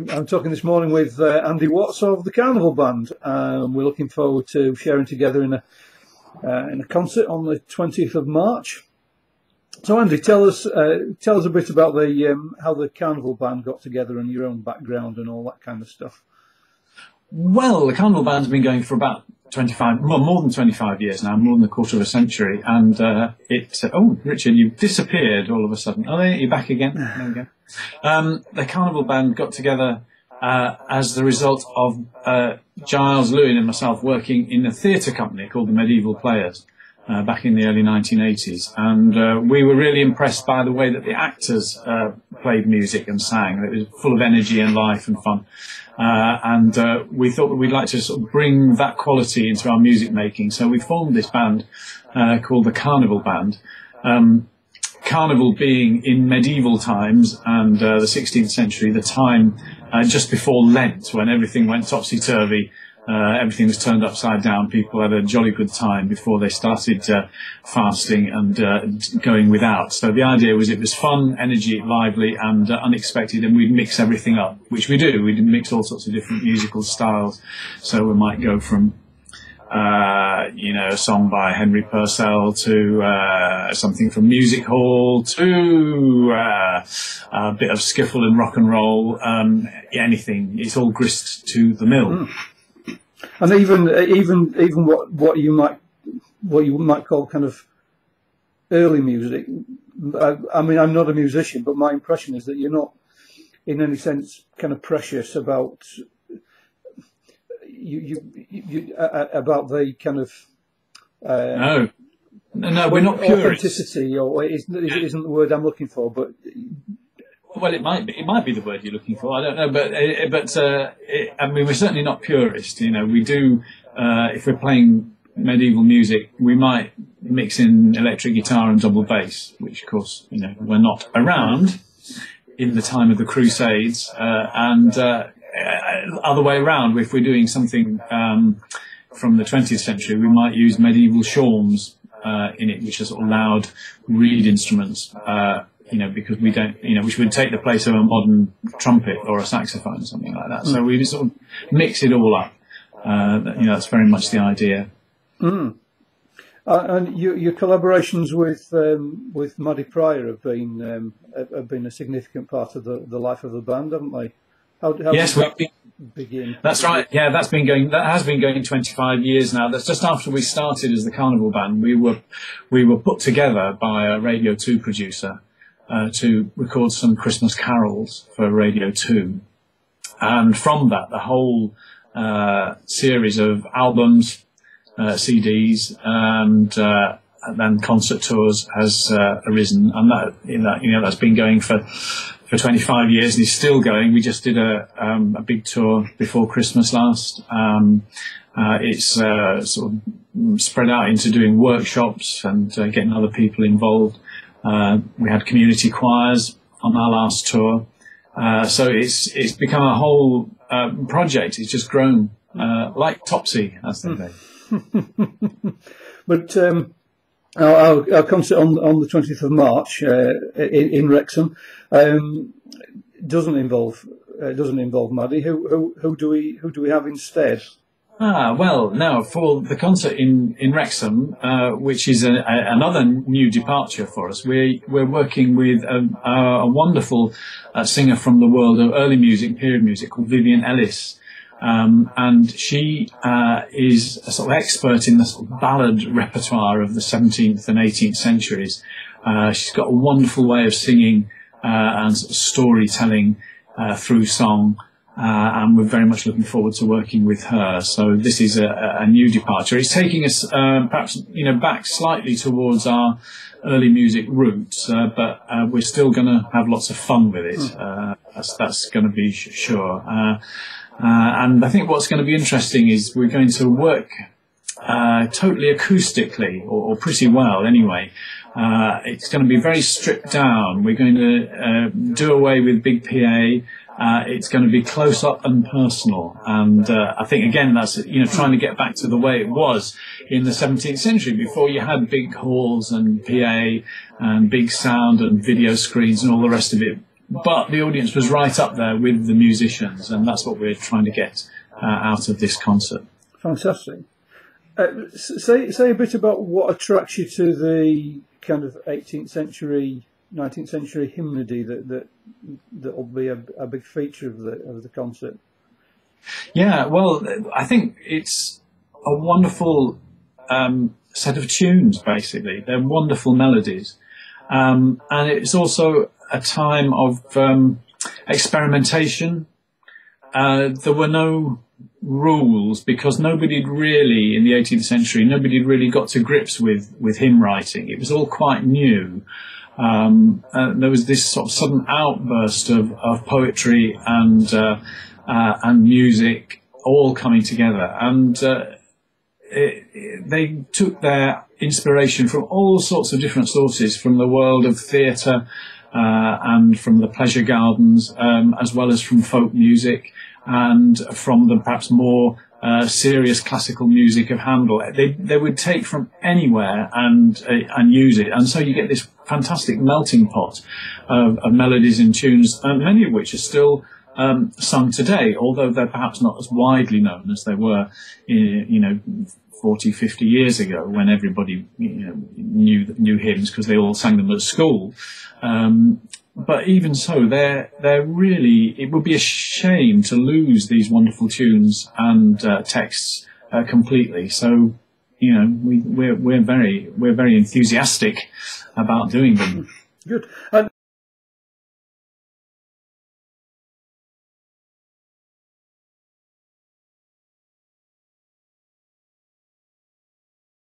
I'm talking this morning with Andy Watts of the Carnival Band. We're looking forward to sharing together in a concert on the 20th of March. So, Andy, tell us a bit about how the Carnival Band got together and your own background and all that kind of stuff. Well, the Carnival Band's been going for about more than 25 years now, more than a quarter of a century. And Richard, you've disappeared all of a sudden. Oh, you're back again. There we go. The Carnival Band got together as the result of Giles Lewin and myself working in a theatre company called the Medieval Players back in the early 1980s. And we were really impressed by the way that the actors played music and sang. It was full of energy and life and fun. And we thought that we'd like to sort of bring that quality into our music making. So we formed this band called the Carnival Band. Carnival being in medieval times and the 16th century, the time just before Lent, when everything went topsy-turvy, everything was turned upside down. People had a jolly good time before they started fasting and going without. So the idea was it was fun, energy, lively and unexpected, and we'd mix everything up, which we do. We'd mix all sorts of different musical styles. So we might go from a song by Henry Purcell to something from Music Hall to a bit of skiffle and rock and roll, anything. It's all grist to the mill. Mm. And even what you might call kind of early music. I mean, I'm not a musician, but my impression is that you're not, in any sense, kind of precious about about the kind of no, we're not purists. Authenticity, or it isn't the word I'm looking for, but. Well, it might be the word you're looking for. I don't know, but I mean, we're certainly not purists. We do if we're playing medieval music, we might mix in electric guitar and double bass, which of course we're not around in the time of the Crusades, and other way around. If we're doing something from the 20th century, we might use medieval shawms in it, which are sort of loud reed instruments. Because we don't, which would take the place of a modern trumpet or a saxophone, something like that. So we sort of mix it all up. That's very much the idea. Mm. And your collaborations with Maddie Pryor have been a significant part of the life of the band, haven't they? How yes, begin? That's right. Yeah, that has been going 25 years now. That's just after we started as the Carnival Band. We were put together by a Radio 2 producer to record some Christmas carols for Radio 2. And from that, the whole series of albums, CDs, and then concert tours has arisen. And that's been going for 25 years and is still going. We just did a big tour before Christmas last. It's sort of spread out into doing workshops and getting other people involved. We had community choirs on our last tour, so it's become a whole project. It's just grown like Topsy, as they say. But our concert on the 20th of March in Wrexham doesn't involve Maddie. Who do we have instead? Well, now for the concert in Wrexham, which is another new departure for us, we're working with a wonderful singer from the world of early music, period music, called Vivian Ellis. And she is a sort of expert in the sort of ballad repertoire of the 17th and 18th centuries. She's got a wonderful way of singing and sort of storytelling through song. And we're very much looking forward to working with her. So this is a new departure. It's taking us perhaps back slightly towards our early music roots, but we're still going to have lots of fun with it. That's going to be sure. And I think what's going to be interesting is we're going to work totally acoustically, or pretty well anyway. It's going to be very stripped down. We're going to do away with big PA. It's going to be close up and personal, and I think again that's trying to get back to the way it was in the 17th century, before you had big halls and PA and big sound and video screens and all the rest of it but the audience was right up there with the musicians, and that's what we're trying to get out of this concert. Fantastic. Say a bit about what attracts you to the kind of 18th century, 19th century hymnody that will be a big feature of the concert. Yeah, well, I think it's a wonderful set of tunes. Basically, they're wonderful melodies, and it's also a time of experimentation. There were no rules because nobody really, in the 18th century, nobody really got to grips with hymn writing. It was all quite new. There was this sort of sudden outburst of poetry and music all coming together, and they took their inspiration from all sorts of different sources, from the world of theatre and from the pleasure gardens, as well as from folk music and from the perhaps more serious classical music of Handel. They would take from anywhere and use it, and so you get this fantastic melting pot of melodies and tunes, many of which are still sung today, although they're perhaps not as widely known as they were, 40, 50 years ago, when everybody knew hymns because they all sang them at school. But even so, they're really, it would be a shame to lose these wonderful tunes and texts completely. So, we're very enthusiastic about doing them. Good. And